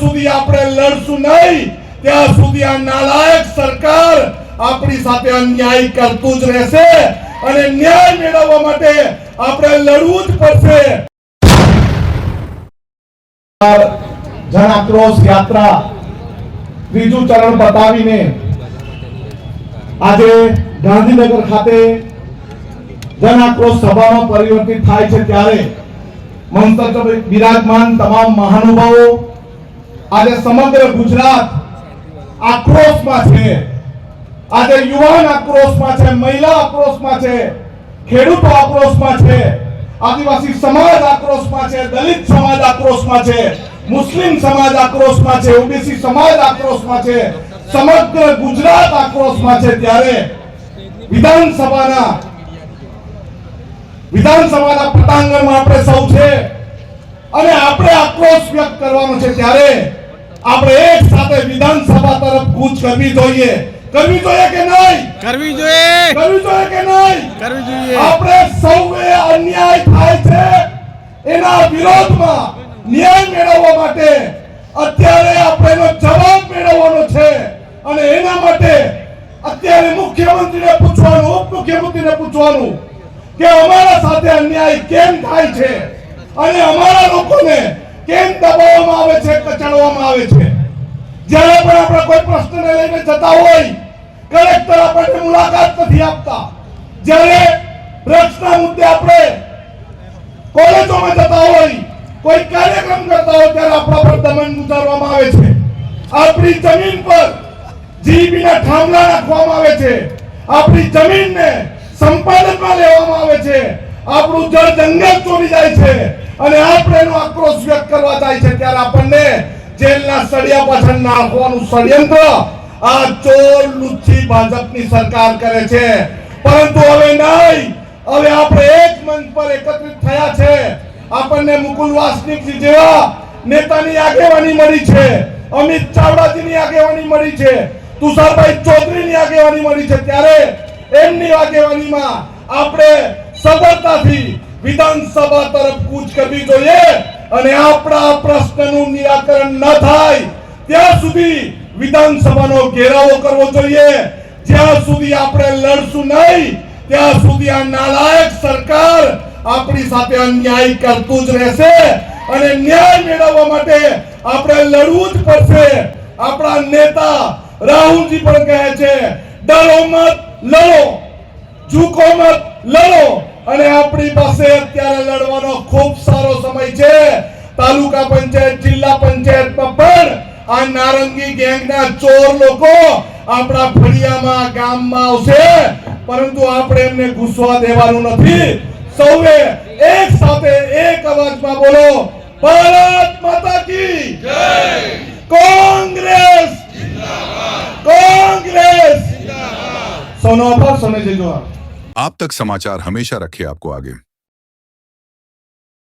સુધી આપણે લડશું નહીં ત્યાં સુધી આ નાલાયક સરકાર આપણી સાથે અન્યાય કરતું જ રહેશે અને ન્યાય મેળવવા માટે આપણે લડવું જ પડશે. જન આક્રોશ યાત્રા ત્રીજું ચરણ બતાવીને આજે ગાંધીનગર ખાતે જન આક્રોશ સભામાં પરિવર્તિત થાય છે ત્યારે મંચ પર બિરાજમાન તમામ મહાનુભાવો આજે સમગ્ર ગુજરાત આક્રોશમાં છે. આજે યુવાન આક્રોશમાં છે, મહિલા આક્રોશમાં છે, ખેડૂતો આક્રોશમાં છે, આદિવાસી સમાજ આક્રોશમાં છે, દલિત સમાજ આક્રોશમાં છે, મુસ્લિમ સમાજ આક્રોશમાં છે, ઓબીસી સમાજ આક્રોશમાં છે, સમગ્ર ગુજરાત આક્રોશમાં છે. ત્યારે વિધાનસભાના પટાંગણમાં આપણે સૌ છે અને આપણે આક્રોશ વ્યક્ત કરવાનો છે. ત્યારે આપણે એક સાથે વિધાનસભા તરફ કૂચ કરવી જોઈએ. કરવી જોઈએ કે નહીં? કરવી જોઈએ. કરવી જોઈએ કે નહીં? કરવી જોઈએ. આપણે સૌએ અન્યાય થાય છે એના વિરોધમાં ન્યાય મેળવવા માટે અત્યારે આપણે જવાબ મેળવવાનો છે અને એના માટે અત્યારે મુખ્યમંત્રીને પૂછવાનું, ઉપમુખ્યમંત્રીને પૂછવાનું કે અમારા સાથે અન્યાય કેમ થાય છે અને અમારા લોકોને કેમ દબાવવામાં આવે છે, કચડવામાં આવે છે. જ્યારે પણ આપણે કોઈ પ્રશ્નને લઈને જતા હોય, કલેક્ટર આપણને મુલાકાત નથી આપતા. જ્યારે ડ્રગ્સના મુદ્દે આપણે કોલેજોમાં જતા હોય, કોઈ કાર્યક્રમ કરતા હોય ત્યારે આપણા પર દમન ગુજારવામાં આવે છે. આપણી જમીન પર જીબીના થાંભલા નાખવામાં આવે છે. આપણી જમીનને સંપાદનમાં લેવામાં આવે છે. આપણું જળ જંગલ ચોરી જાય છે અને આપણે એનો આક્રોશ વ્યક્ત કરવા જાય છે ત્યારે આપણને જેલના સળિયા પાછળ નાખવાનું ષડયંત્ર આ ચોર લુચ્છી ભાજપની સરકાર કરે છે. પરંતુ હવે નહીં, હવે આપણે એક મંચ પર એકત્રિત થયા છે. આપણને મુકુલ વાસનિકજી જેવા નેતાની આગેવાની મળી છે, અમિત ચાવડાજીની આગેવાની મળી છે, તુષારભાઈ ચૌધરીની આગેવાની મળી છે. ત્યારે એમની આગેવાનીમાં આપણે સફળતાથી વિધાનસભા તરફ કૂચ કરવી જોઈએ અને આપણા પ્રશ્નનું નિરાકરણ ન થાય ત્યાં સુધી વિધાનસભાનો ઘેરાવો કરવો જોઈએ. જ્યાં સુધી આપણે લડશું નહીં ત્યાં સુધી આ નાલાયક સરકાર આપણી સાથે અન્યાય કરતું જ રહેશે અને ન્યાય મેળવવા માટે આપણે લડવું જ પડશે. આપણા નેતા રાહુલજી પણ કહે છે, ડરો મત, લડો, ઝૂકો મત, લડો. અને આપણી પાસે અત્યારે લડવાનો ખૂબ સારો સમય છે. તાલુકા પંચાયત, જિલ્લા પંચાયતમાં પણ આ નારંગી ગેંગના ચોર લોકો આપણા ફળિયામાં, ગામમાં આવશે, પરંતુ આપણે એમને ઘૂસવા દેવાનું નથી. સૌએ એક સાથે એક અવાજમાં બોલો, ભારત માતા કી જય, કોંગ્રેસ जिंदाबाद, કોંગ્રેસ जिंदाबाद. सोनो आभार, सोने जय जोहार. आप तक समाचार हमेशा रखे आपको आगे.